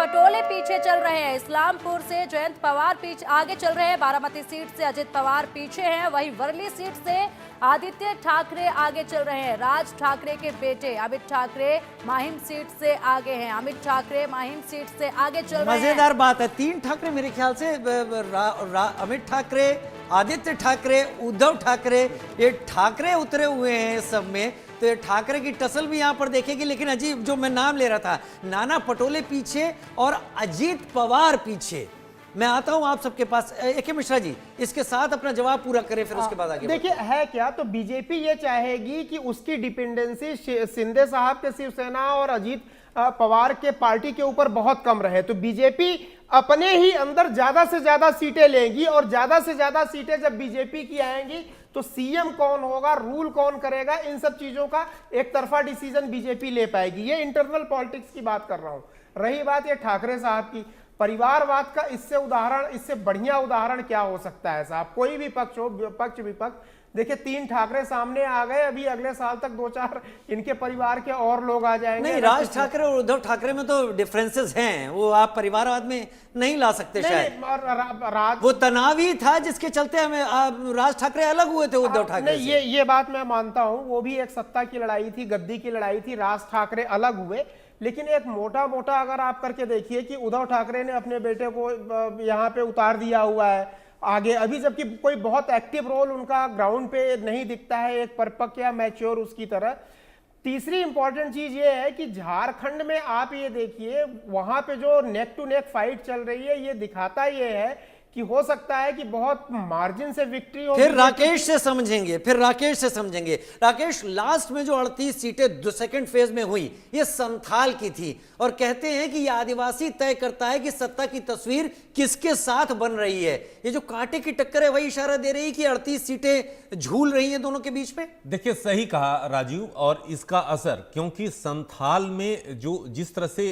पटोले पीछे चल रहे हैं। इस्लामपुर से जयंत पवार पीछे आगे चल रहे हैं, बारामती सीट से अजित पवार पीछे हैं, वहीं वर्ली सीट से आदित्य ठाकरे आगे चल रहे हैं। राज ठाकरे के बेटे अमित ठाकरे माहिम सीट से आगे हैं। अमित ठाकरे माहिम सीट से आगे चल रहे हैं। मजेदार बात है, 3 ठाकरे मेरे ख्याल से अमित ठाकरे, आदित्य ठाकरे, उद्धव ठाकरे, ये ठाकरे उतरे हुए हैं सब में। तो ये ठाकरे की टसल भी यहाँ पर देखेगी। लेकिन अजीब, जो मैं नाम ले रहा था, नाना पटोले पीछे और अजीत पवार पीछे। मैं आता हूं आप सबके पास। ए.के. मिश्रा जी, इसके साथ अपना जवाब पूरा करें, फिर उसके बाद आगे देखिए है क्या, तो बीजेपी ये चाहेगी कि उसकी डिपेंडेंसी शिंदे साहब के शिवसेना और अजीत पवार के पार्टी के ऊपर बहुत कम रहे। तो बीजेपी अपने ही अंदर ज्यादा से ज्यादा सीटें लेगी, और ज्यादा से ज्यादा सीटें जब बीजेपी की आएंगी तो सीएम कौन होगा, रूल कौन करेगा, इन सब चीजों का एक तरफा डिसीजन बीजेपी ले पाएगी। ये इंटरनल पॉलिटिक्स की बात कर रहा हूं। रही बात ये ठाकरे साहब की, परिवारवाद का इससे बढ़िया उदाहरण क्या हो सकता है साहब? कोई भी पक्ष हो, पक्ष विपक्ष, देखिए 3 ठाकरे सामने आ गए, अभी अगले साल तक 2-4 इनके परिवार के और लोग आ जाएंगे। नहीं, राज ठाकरे और उद्धव ठाकरे में तो डिफरेंसेस हैं, वो आप परिवारवाद में नहीं ला सकते। शायद वो तनाव ही था जिसके चलते हमें राज ठाकरे अलग हुए थे उद्धव ठाकरे से। ये बात मैं मानता हूं, वो भी एक सत्ता की लड़ाई थी, गद्दी की लड़ाई थी, राज ठाकरे अलग हुए। लेकिन एक मोटा मोटा अगर आप करके देखिए कि उद्धव ठाकरे ने अपने बेटे को यहाँ पे उतार दिया हुआ है आगे, अभी जबकि कोई बहुत एक्टिव रोल उनका ग्राउंड पे नहीं दिखता है, एक परिपक्व या मैच्योर उसकी तरह। तीसरी इंपॉर्टेंट चीज ये है कि झारखंड में आप ये देखिए, वहां पे जो नेक टू नेक फाइट चल रही है, ये दिखाता ये है कि हो सकता है कि बहुत मार्जिन से विक्ट्री हो। फिर राकेश से समझेंगे। राकेश, लास्ट में जो 38 सीटें सेकंड फेज में हुई, ये संथाल की थी, और कहते हैं कि ये आदिवासी तय करता है कि सत्ता की तस्वीर किसके साथ बन रही है। ये जो कांटे की टक्कर है, वही इशारा दे रही है कि 38 सीटें झूल रही हैं दोनों के बीच में। देखिए, सही कहा राजीव, और इसका असर, क्योंकि संथाल में जो जिस तरह से